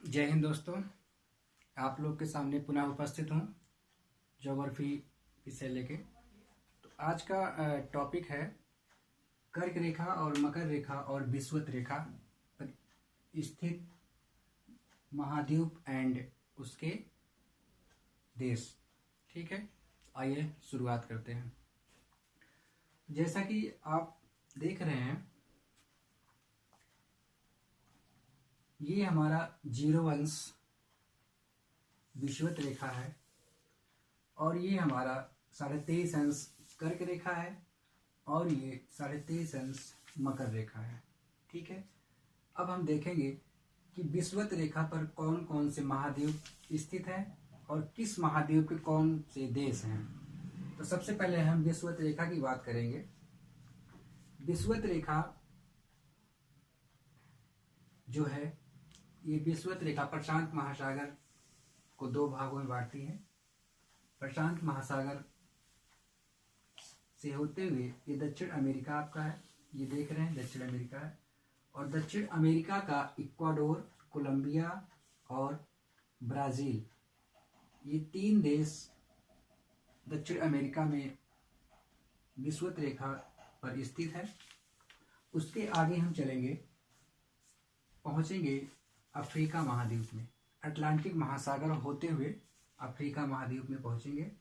जय हिंद दोस्तों। आप लोग के सामने पुनः उपस्थित हूँ ज्योग्राफी विषय लेके। तो आज का टॉपिक है कर्क रेखा और मकर रेखा और विषुवत रेखा पर स्थित महाद्वीप एंड उसके देश। ठीक है, आइए शुरुआत करते हैं। जैसा कि आप देख रहे हैं, ये हमारा 0 अंश विषुवत रेखा है और ये हमारा 23.5 अंश कर्क रेखा है और ये 23.5 अंश मकर रेखा है। ठीक है, अब हम देखेंगे कि विषुवत रेखा पर कौन कौन से महाद्वीप स्थित हैं और किस महाद्वीप के कौन से देश हैं। तो सबसे पहले हम विषुवत रेखा की बात करेंगे। विषुवत रेखा जो है, ये विषुवत रेखा प्रशांत महासागर को 2 भागों में बांटती है। प्रशांत महासागर से होते हुए ये दक्षिण अमेरिका आपका है, ये देख रहे हैं दक्षिण अमेरिका है। और दक्षिण अमेरिका का इक्वाडोर, कोलंबिया और ब्राज़ील, ये 3 देश दक्षिण अमेरिका में विषुवत रेखा पर स्थित है। उसके आगे हम चलेंगे, पहुंचेंगे अफ्रीका महाद्वीप में। अटलांटिक महासागर होते हुए अफ्रीका महाद्वीप में पहुंचेंगे।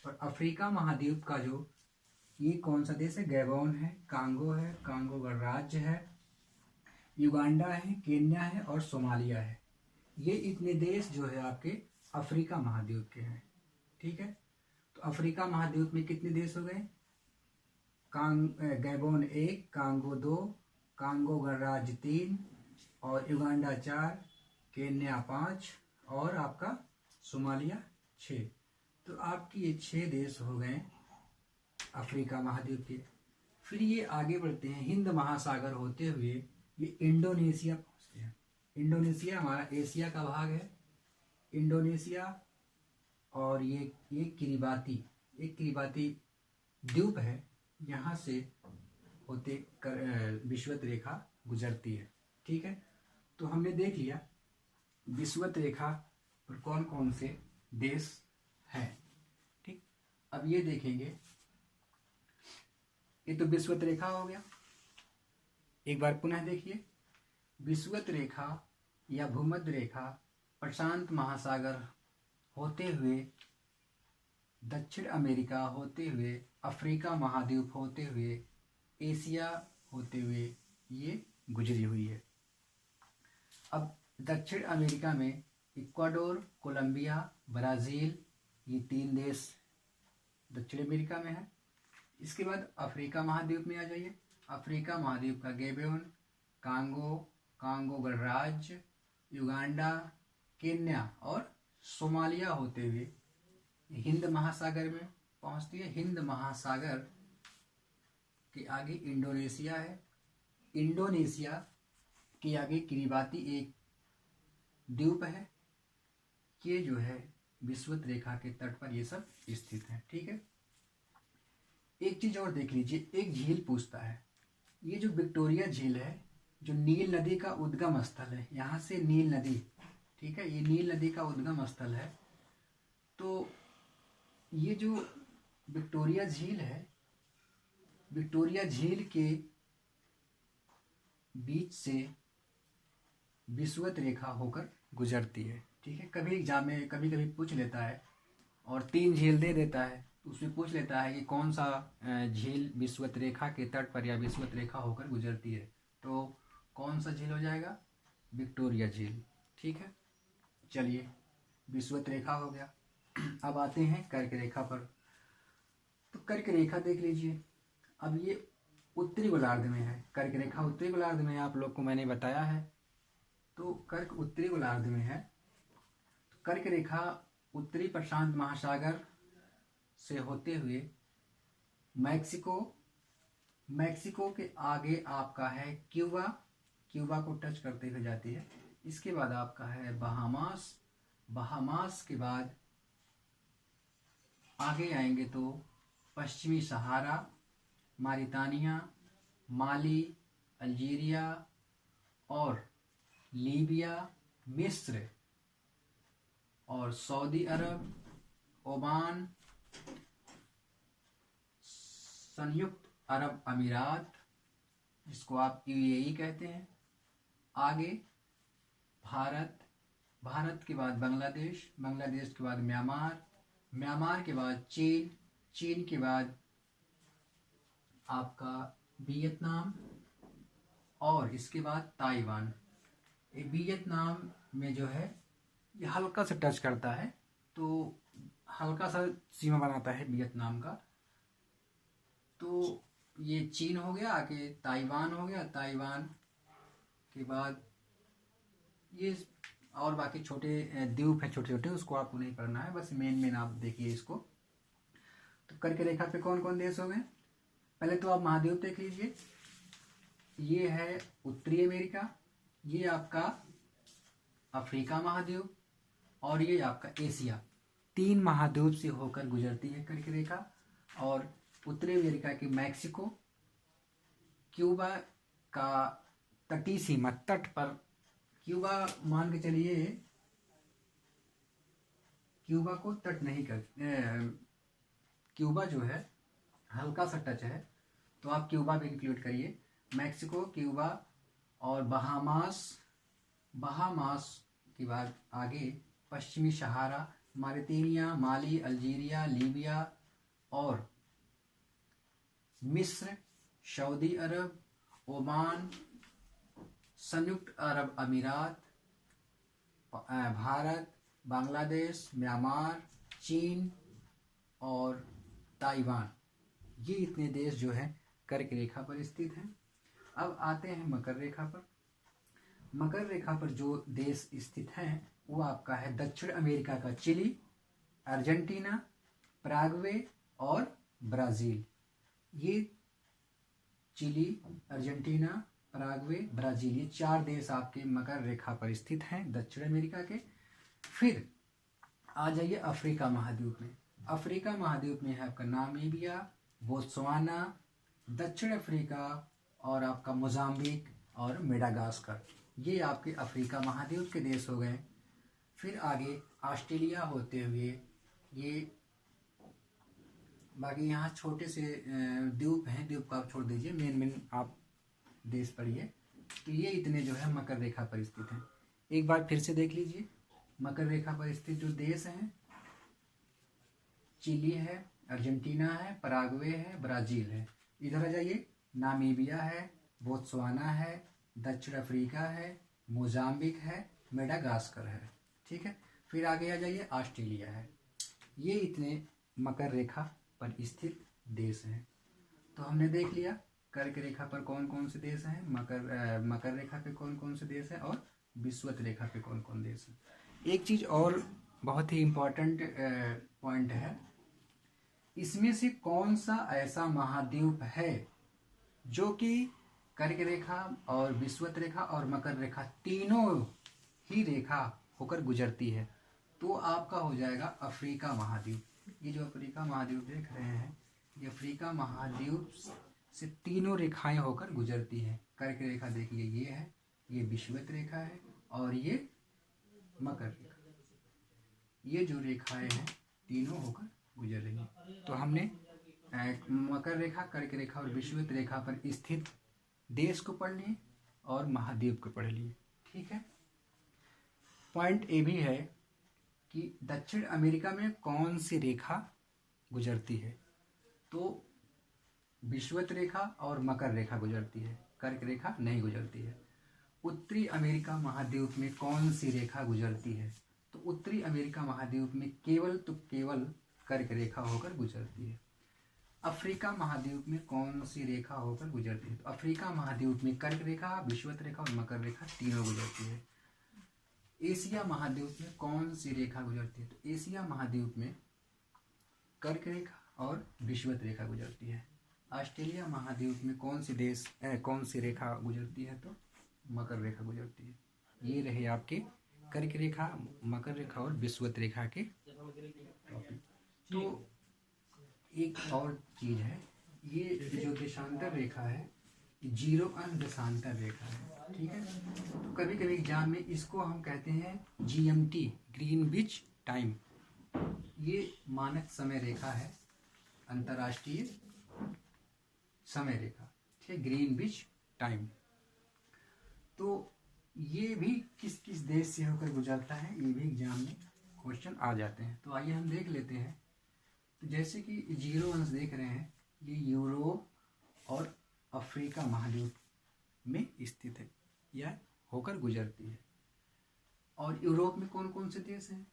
और अफ्रीका महाद्वीप का जो ये कौन सा देश है, गैबोन है, कांगो है, कांगो गणराज्य है, युगांडा है, केन्या है और सोमालिया है। ये इतने देश जो है आपके अफ्रीका महाद्वीप के हैं। ठीक है, तो अफ्रीका महाद्वीप में कितने देश हो गए? गैबोन 1, कांगो 2, कांगो गणराज्य 3 और युगांडा 4, केन्या 5 और आपका सोमालिया 6। तो आपकी ये 6 देश हो गए अफ्रीका महाद्वीप के। फिर ये आगे बढ़ते हैं, हिंद महासागर होते हुए ये इंडोनेशिया पहुंचते हैं। इंडोनेशिया हमारा एशिया का भाग है। इंडोनेशिया और ये किरिबाती, एक किरिबाती द्वीप है, यहाँ से होते विषुवत रेखा गुजरती है। ठीक है, तो हमने देख लिया विषुवत रेखा पर कौन कौन से देश हैं। ठीक, अब ये देखेंगे, ये तो विषुवत रेखा हो गया। एक बार पुनः देखिए, विषुवत रेखा या भूमध्य रेखा प्रशांत महासागर होते हुए दक्षिण अमेरिका होते हुए अफ्रीका महाद्वीप होते हुए एशिया होते हुए ये गुजरी हुई है। अब दक्षिण अमेरिका में इक्वाडोर, कोलंबिया, ब्राज़ील, ये 3 देश दक्षिण अमेरिका में है। इसके बाद अफ्रीका महाद्वीप में आ जाइए। अफ्रीका महाद्वीप का गैबोन, कांगो, कांगो गणराज्य, युगांडा, केन्या और सोमालिया होते हुए हिंद महासागर में पहुंचती है। हिंद महासागर के आगे इंडोनेशिया है। इंडोनेशिया के आगे किरिबाती एक द्वीप है। ये जो है विषुवत रेखा के तट पर ये सब स्थित है। ठीक है, एक चीज और देख लीजिए, एक झील पूछता है। ये जो विक्टोरिया झील है, जो नील नदी का उद्गम स्थल है, यहाँ से नील नदी, ठीक है, ये नील नदी का उद्गम स्थल है। तो ये जो विक्टोरिया झील है, विक्टोरिया झील के बीच से विषुवत रेखा होकर गुजरती है। ठीक है, कभी एग्जाम में कभी कभी पूछ लेता है और 3 झील दे देता है, तो उसमें पूछ लेता है कि कौन सा झील विषुवत रेखा के तट पर या विषुवत रेखा होकर गुजरती है। तो कौन सा झील हो जाएगा? विक्टोरिया झील। ठीक है, चलिए, विषुवत रेखा हो गया। अब आते हैं कर्क रेखा पर। तो कर्क रेखा देख लीजिए, अब ये उत्तरी गोलार्ध में है। कर्क रेखा उत्तरी गोलार्ध में है, आप लोग को मैंने बताया है। तो कर्क उत्तरी गोलार्ध में है। तो कर्क रेखा उत्तरी प्रशांत महासागर से होते हुए मैक्सिको के आगे आपका है क्यूबा, क्यूबा को टच करते हुए जाती है। इसके बाद आपका है बहामास, बहामास के बाद आगे आएंगे तो पश्चिमी सहारा, मारितानिया, माली, अल्जीरिया और लीबिया, मिस्र और सऊदी अरब, ओमान, संयुक्त अरब अमीरात जिसको आप यूएई कहते हैं, आगे भारत, भारत के बाद बांग्लादेश, बांग्लादेश के बाद म्यांमार, म्यांमार के बाद चीन, चीन के बाद आपका वियतनाम और इसके बाद ताइवान। ये वियतनाम में जो है ये हल्का सा टच करता है, तो हल्का सा सीमा बनाता है वियतनाम का। तो ये चीन हो गया, आगे ताइवान हो गया, ताइवान के बाद ये और बाकी छोटे द्वीप हैं छोटे छोटे, उसको आपको नहीं पढ़ना है, बस मेन मेन आप देखिए इसको। तो कर्क रेखा पे कौन कौन देश हो गए? पहले तो आप महाद्वीप देख लीजिए। ये है उत्तरी अमेरिका, ये आपका अफ्रीका महाद्वीप और ये आपका एशिया। 3 महाद्वीप से होकर गुजरती है कर्क रेखा। और उत्तरी अमेरिका की मैक्सिको, क्यूबा का तटीय सीमा तट पर, क्यूबा मान के चलिए क्यूबा को तट नहीं कर, क्यूबा जो है हल्का सा टच है, तो आप क्यूबा भी इंक्लूड करिए। मैक्सिको, क्यूबा और बहामास, बहामास के बाद आगे पश्चिमी सहारा, मारितानिया, माली, अल्जीरिया, लीबिया और मिस्र, सऊदी अरब, ओमान, संयुक्त अरब अमीरात, भारत, बांग्लादेश, म्यांमार, चीन और ताइवान। ये इतने देश जो है कर्क रेखा पर स्थित हैं। अब आते हैं मकर रेखा पर। मकर रेखा पर जो देश स्थित हैं वो आपका है दक्षिण अमेरिका का चिली, अर्जेंटीना, पैराग्वे और ब्राज़ील। ये चिली, अर्जेंटीना, पैराग्वे, ब्राज़ील, ये 4 देश आपके मकर रेखा पर स्थित हैं दक्षिण अमेरिका के। फिर आ जाइए अफ्रीका महाद्वीप में। अफ्रीका महाद्वीप में है आपका नामीबिया, बोत्सवाना, दक्षिण अफ्रीका और आपका मोजाम्बिक और मेडागास्कर। ये आपके अफ्रीका महाद्वीप के देश हो गए। फिर आगे ऑस्ट्रेलिया होते हुए ये बाकी यहाँ छोटे से द्वीप हैं, द्वीप को आप छोड़ दीजिए, मेन मेन आप देश पढ़िए। तो ये इतने जो है मकर रेखा पर स्थित हैं। एक बार फिर से देख लीजिए मकर रेखा पर स्थित जो देश हैं, चिली है, अर्जेंटीना है, पैराग्वे है, ब्राज़ील है। इधर आ जाइए, नामीबिया है, बोत्सवाना है, दक्षिण अफ्रीका है, मोजाम्बिक है, मेडागास्कर है। ठीक है। फिर आगे आ जाइए, ऑस्ट्रेलिया है। ये इतने मकर रेखा पर स्थित देश हैं। तो हमने देख लिया कर्क रेखा पर कौन कौन से देश हैं, मकर रेखा पे कौन कौन से देश हैं और विषुवत रेखा पे कौन कौन देश हैं। एक चीज़ और बहुत ही इम्पोर्टेंट पॉइंट है, इसमें से कौन सा ऐसा महाद्वीप है जो कि कर्क रेखा और विषुवत रेखा और मकर रेखा तीनों ही रेखा होकर गुजरती है, तो आपका हो जाएगा अफ्रीका महाद्वीप। ये जो अफ्रीका महाद्वीप देख रहे हैं, ये अफ्रीका महाद्वीप से तीनों रेखाएं होकर गुजरती हैं। कर्क रेखा देखिए ये है, ये विषुवत रेखा है और ये मकर रेखा। ये जो रेखाएं हैं तीनों होकर गुजर रही हैं। तो हमने मकर रेखा, कर्क रेखा और विषुवत रेखा पर स्थित देश को पढ़ लिए और महाद्वीप को पढ़ लिए। ठीक है। पॉइंट ए भी है कि दक्षिण अमेरिका में कौन सी रेखा गुजरती है, तो विषुवत रेखा और मकर रेखा गुजरती है, कर्क रेखा नहीं गुजरती है। उत्तरी अमेरिका महाद्वीप में कौन सी रेखा गुजरती है, तो उत्तरी अमेरिका महाद्वीप में केवल कर्क रेखा होकर गुजरती है। अफ्रीका महाद्वीप में कौन सी रेखा होकर गुजरती है, तो अफ्रीका महाद्वीप में कर्क रेखा, विषुवत रेखा और मकर रेखा तीनों गुजरती है। एशिया महाद्वीप में कौन सी रेखा गुजरती है, तो एशिया महाद्वीप में कर्क रेखा और विषुवत रेखा गुजरती है। ऑस्ट्रेलिया महाद्वीप में कौन सी रेखा गुजरती है, तो मकर रेखा गुजरती है। ये रहे आपके कर्क रेखा, मकर रेखा और विषुवत रेखा के टॉपिक। तो एक और चीज़ है, ये जो देशांतर रेखा है, जीरो अन देशांतर रेखा है। ठीक है। तो कभी कभी एग्जाम में इसको हम कहते हैं GMT, ग्रीनविच टाइम। ये मानक समय रेखा है, अंतर्राष्ट्रीय समय रेखा, ठीक है, ग्रीनविच टाइम। तो ये भी किस किस देश से होकर गुजरता है, ये भी एग्जाम में क्वेश्चन आ जाते हैं। तो आइए हम देख लेते हैं। तो जैसे कि 0 अंश देख रहे हैं, ये यूरोप और अफ्रीका महाद्वीप में स्थित है या होकर गुजरती है। और यूरोप में कौन कौन से देश हैं?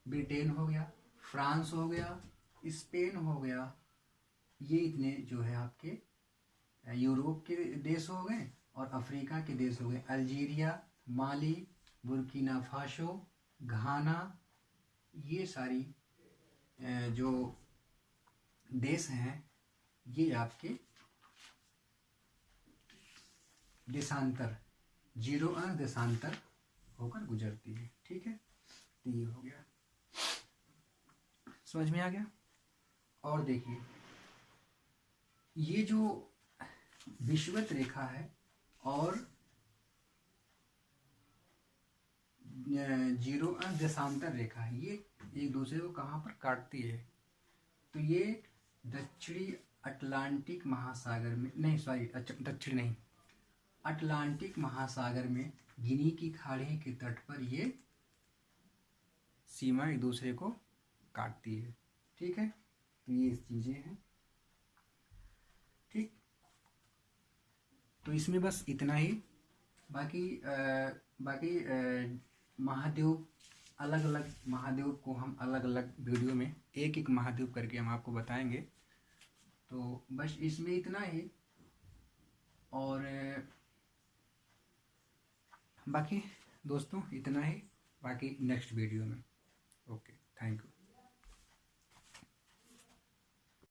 ब्रिटेन हो गया, फ्रांस हो गया, स्पेन हो गया, ये इतने जो है आपके यूरोप के देश हो गए। और अफ्रीका के देश हो गए अल्जीरिया, माली, बुर्किना फासो, घाना, ये सारी जो देश हैं ये आपके देशांतर, 0 अंश देशांतर होकर गुजरती है, ठीक है। तो ये हो गया, समझ में आ गया। और देखिए ये जो विषुवत रेखा है और 0 अंश देशांतर रेखा है, ये एक दूसरे को कहाँ पर काटती है? तो ये दक्षिणी अटलांटिक महासागर में, नहीं सॉरी, दक्षिण नहीं, अटलांटिक महासागर में गिनी की खाड़ी के तट पर ये सीमा एक दूसरे को काटती है, ठीक है। तो ये चीजें हैं, ठीक। तो इसमें बस इतना ही। बाकी महाद्वीप, अलग अलग महाद्वीप को हम अलग अलग वीडियो में एक एक महाद्वीप करके हम आपको बताएंगे। तो बस इसमें इतना ही। और बाकी दोस्तों इतना ही, बाकी नेक्स्ट वीडियो में। Okay, thank you.